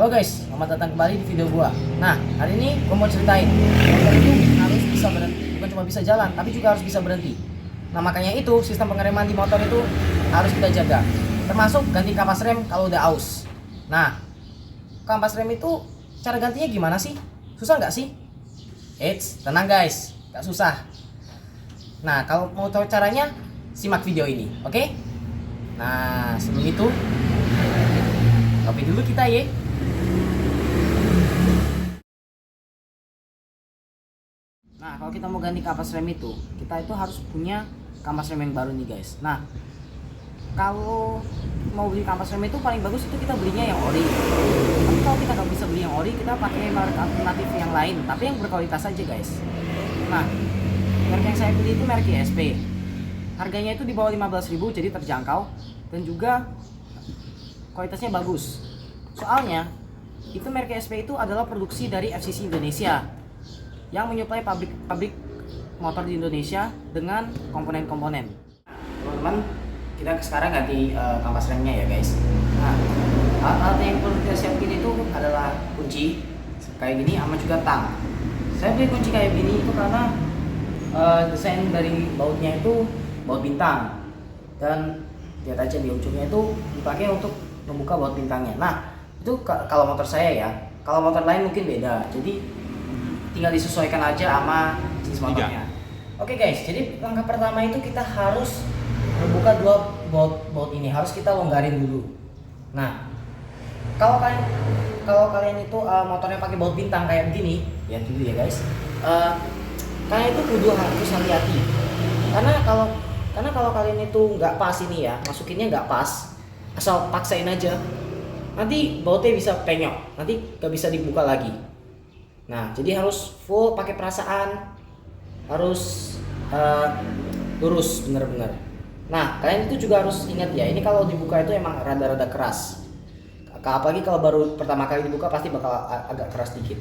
Halo guys, selamat datang kembali di video gua. Nah, hari ini gua mau ceritain motor itu harus bisa berhenti, bukan cuma bisa jalan, tapi juga harus bisa berhenti. Nah, makanya itu sistem pengereman di motor itu harus kita jaga. Termasuk ganti kampas rem kalau udah aus. Nah, kampas rem itu cara gantinya gimana sih? Susah nggak sih? Eits, tenang guys, nggak susah. Nah, kalau mau tahu caranya, simak video ini, oke? Nah, sebelum itu, kopi dulu kita ya. Nah, kalau kita mau ganti kampas rem itu, kita itu harus punya kampas rem yang baru nih guys. Nah, kalau mau beli kampas rem itu paling bagus itu kita belinya yang ori. Tapi kalau kita nggak bisa beli yang ori, kita pakai merek alternatif yang lain, tapi yang berkualitas aja guys. Nah, merek yang saya beli itu merek ISP. Harganya itu di bawah 15.000, jadi terjangkau dan juga kualitasnya bagus. Soalnya itu merek ISP itu adalah produksi dari FCC Indonesia yang menyuplai pabrik motor di Indonesia dengan komponen-komponen. Teman-teman, kita sekarang ganti kampas remnya ya guys. Nah, alat yang perlu kita siapin itu adalah kunci kayak gini sama juga tang. Saya beli kunci kayak gini itu karena desain dari bautnya itu baut bintang, dan lihat aja di ujungnya itu dipakai untuk membuka baut bintangnya. Nah, itu kalau motor saya ya, kalau motor lain mungkin beda, jadi tinggal disesuaikan aja sama jenis motornya. Oke guys, jadi langkah pertama itu kita harus membuka dua baut ini, harus kita longgarin dulu. Nah, kalau kalian itu motornya pakai baut bintang kayak begini, ya dulu ya guys. Kalian itu kudu harus hati-hati, karena kalau kalian itu nggak pas ini ya, masukinnya nggak pas, asal paksain aja, nanti bautnya bisa penyok, nanti nggak bisa dibuka lagi. Nah, jadi harus full pakai perasaan, harus lurus bener-bener. Nah, kalian itu juga harus ingat ya, ini kalau dibuka itu emang rada-rada keras. Apalagi kalau baru pertama kali dibuka pasti bakal agak keras dikit.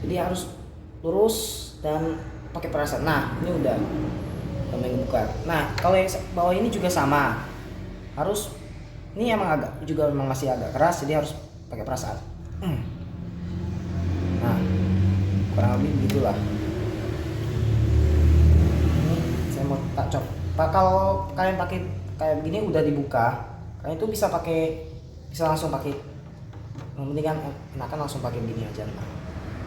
Jadi harus lurus dan pakai perasaan. Nah, ini udah buka. Nah, kalau yang bawah ini juga sama. Harus, ini emang memang masih agak keras, jadi harus pakai perasaan. Nah, kurang lebih begitulah. Ini saya mau tak coba. Kalau kalian pakai kayak begini udah dibuka, kalian itu bisa langsung pakai. Yang penting kan enakan langsung pakai begini aja. Nah,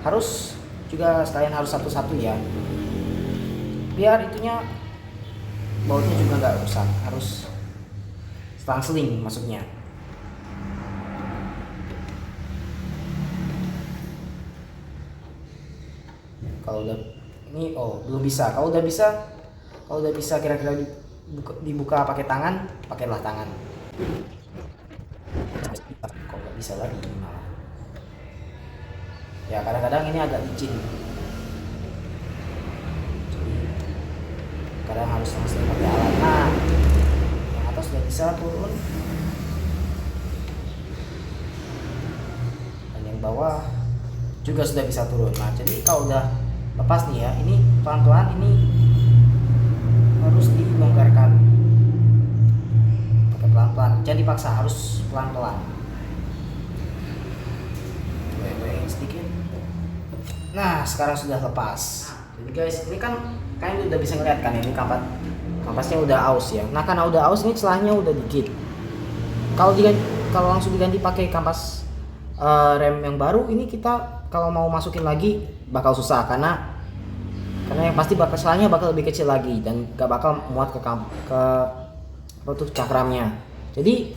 harus juga sekalian harus satu-satu ya. Biar itunya bautnya juga nggak rusak, harus selang-seling maksudnya. Kalau udah ini belum bisa. Kalau udah bisa kira-kira dibuka pakai tangan, pakailah tangan. Kok nggak bisa lagi malah. Ya kadang-kadang ini agak licin. Jadi kadang harus langsung pakai alat. Nah, yang atas sudah bisa turun. Dan yang bawah juga sudah bisa turun. Nah, jadi kalau udah lepas nih ya, ini pelan-pelan ini harus dilonggarkan, pakai pelan-pelan, jangan dipaksa, harus pelan-pelan. Goyang sedikit. Nah, sekarang sudah lepas. Jadi guys, ini kan kalian udah bisa ngeliat kan, ini kampasnya udah aus ya. Nah, karena udah aus ini celahnya udah dikit. Kalau langsung diganti pakai kampas rem yang baru, ini kita kalau mau masukin lagi bakal susah, karena yang pasti celahnya bakal lebih kecil lagi dan gak bakal muat ke cakramnya. Jadi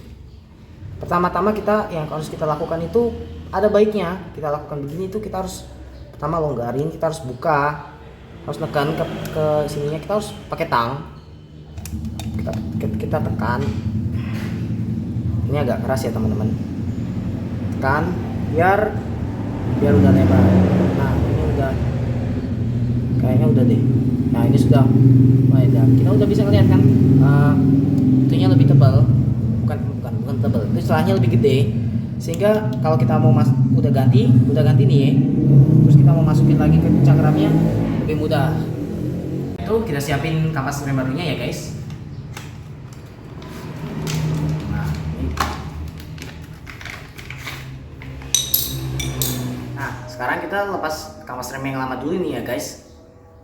pertama-tama yang harus kita lakukan itu ada baiknya kita lakukan begini, itu kita harus pertama longgarin, kita harus buka, harus tekan ke sininya, kita harus pakai tang, kita tekan. Ini agak keras ya teman-teman, tekan biar udah lebar. Nah, ini udah kayaknya udah deh. Nah, ini sudah mulai kita udah bisa ngeliat kan, itunya lebih tebal, bukan tebal, itu celahnya lebih gede, sehingga kalau kita mau udah ganti nih ya, terus kita mau masukin lagi ke cakramnya lebih mudah. Itu kita siapin kampas rem barunya ya guys. Nah, ini sekarang kita lepas kampas rem yang lama dulu nih ya guys.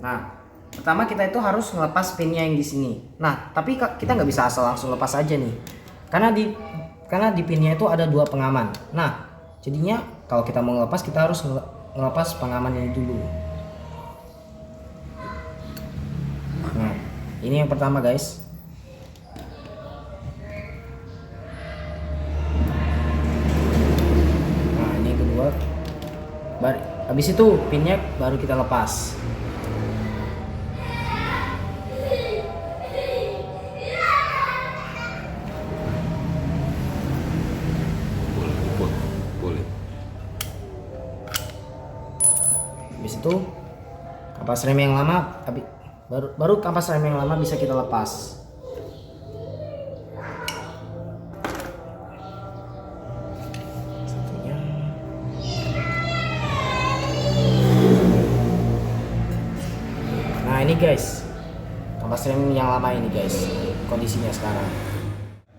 Nah, pertama kita itu harus ngelepas pinnya yang di sini. Nah, tapi kita nggak bisa asal langsung lepas aja nih, karena di pinnya itu ada dua pengaman. Nah, jadinya kalau kita mau ngelepas kita harus ngelepas pengaman ini dulu. Nah, ini yang pertama guys. Nah, ini yang kedua. Habis itu pinnya baru kita lepas. Habis itu kampas rem yang lama baru kampas rem yang lama bisa kita lepas. Satunya. Nah, ini guys, kampas rem yang lama ini guys, kondisinya sekarang.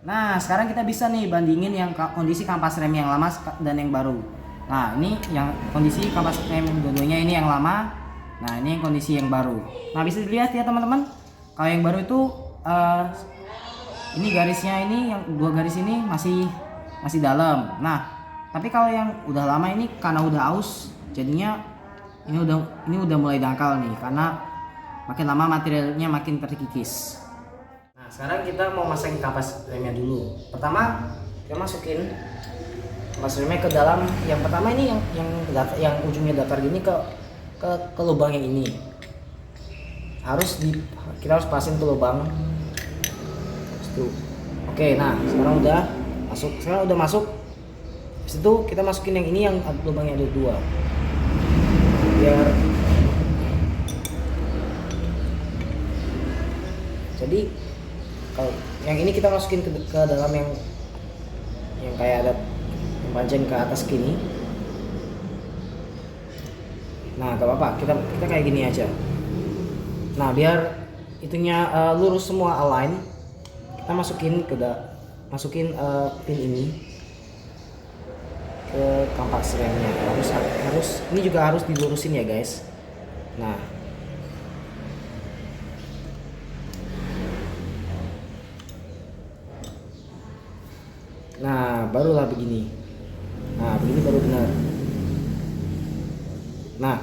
Nah, sekarang kita bisa nih bandingin yang kondisi kampas rem yang lama dan yang baru. Nah, ini yang kondisi kampas rem dua-duanya ini yang lama. Nah, ini yang kondisi yang baru. Nah, bisa dilihat ya teman-teman. Kalau yang baru itu ini garisnya ini yang dua garis ini masih dalam. Nah, tapi kalau yang udah lama ini karena udah aus, jadinya ini udah mulai dangkal nih karena makin lama materialnya makin terkikis. Nah, sekarang kita mau masang kampas remnya dulu. Pertama, kita masukin kampas remnya ke dalam. Yang pertama ini yang ujungnya datar gini ke lubang yang ini. Kita harus pasin ke lubang. Oke, nah sekarang udah masuk. Habis itu kita masukin yang ini yang lubangnya ada dua. Jadi kalau yang ini kita masukin ke dalam yang kayak ada panjang ke atas gini. Nah, gak apa-apa, kita kayak gini aja. Nah, biar itunya lurus semua align, kita masukin pin ini ke kampas remnya. Harus ini juga harus dilurusin ya guys. Nah, barulah begini. Nah, begini baru benar. Nah,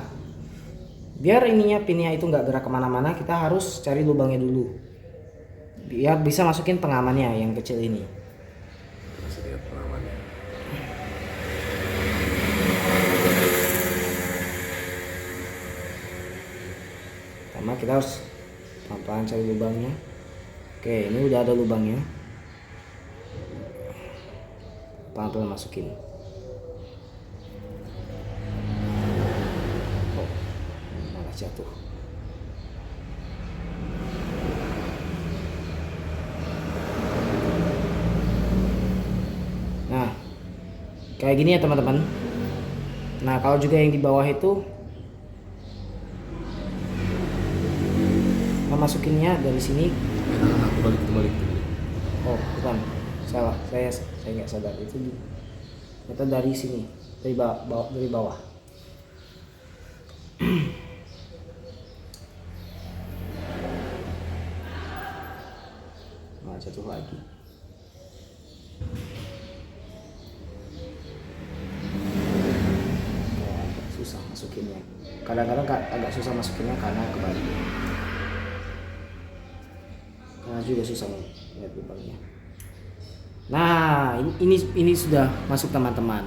biar pinnya itu nggak gerak kemana-mana, kita harus cari lubangnya dulu. Biar bisa masukin pengamannya yang kecil ini. Pertama kita harus pelan-pelan cari lubangnya. Oke, ini udah ada lubangnya. Pelan-pelan masukin. Malah jatuh. Nah, kayak gini ya teman-teman. Nah, kalau juga yang di bawah itu masukinnya dari sini. Kembali. Oh, bukan. Salah, saya nggak sadar itu ternyata dari sini, dari bawah. Nah, jatuh lagi. Agak susah masukinnya. Kadang-kadang agak susah masukinnya karena kebalik. Karena juga susah lihat lubangnya. Nah, ini sudah masuk teman-teman.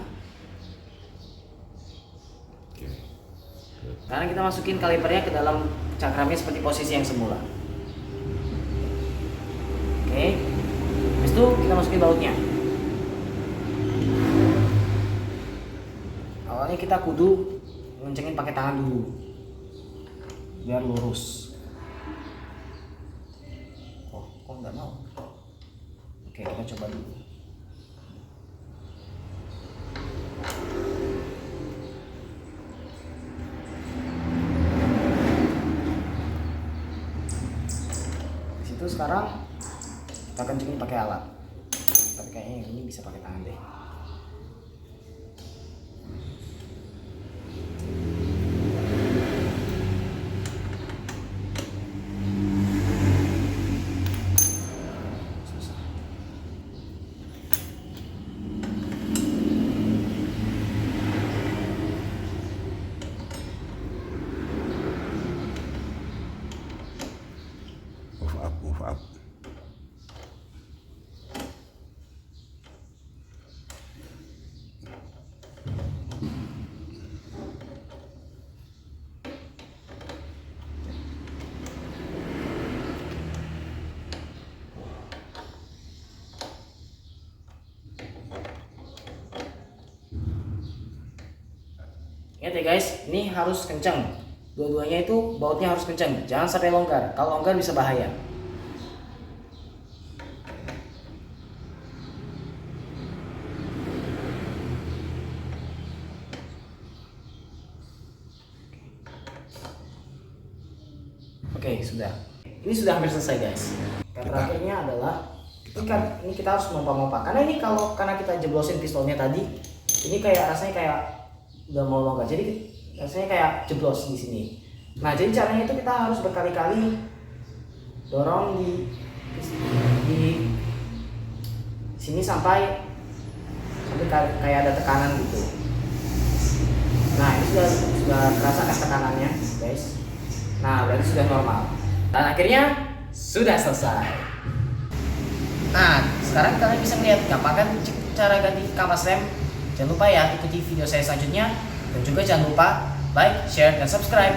Sekarang kita masukin kalipernya ke dalam cakramnya seperti posisi yang semula. Oke. Habis itu kita masukin bautnya. Awalnya kita kudu ngencengin pakai tangan dulu biar lurus. Oh, kok nggak mau? Oke, kita coba dulu. Di situ sekarang kita kencengin pakai alat. Tapi kayaknya yang ini bisa pakai tangan deh. Ingat ya guys, ini harus kenceng. Dua-duanya itu bautnya harus kenceng, jangan sampai longgar. Kalau longgar bisa bahaya. Oke, sudah. Ini sudah hampir selesai guys. Yang terakhirnya adalah ini kita harus mompa-mompa. Karena kita jeblosin pistolnya tadi, ini kayak rasanya kayak udah mau longgar. Jadi rasanya kayak jeblos di sini. Nah, jadi caranya itu kita harus berkali-kali dorong di sini sampai kayak ada tekanan gitu. Nah, ini sudah terasa tekanannya, guys. Nah, berarti sudah normal. Dan akhirnya sudah selesai. Nah, sekarang kalian bisa melihat gampang kan cara ganti kampas rem. Jangan lupa ya ikuti video saya selanjutnya, dan juga jangan lupa like, share, dan subscribe.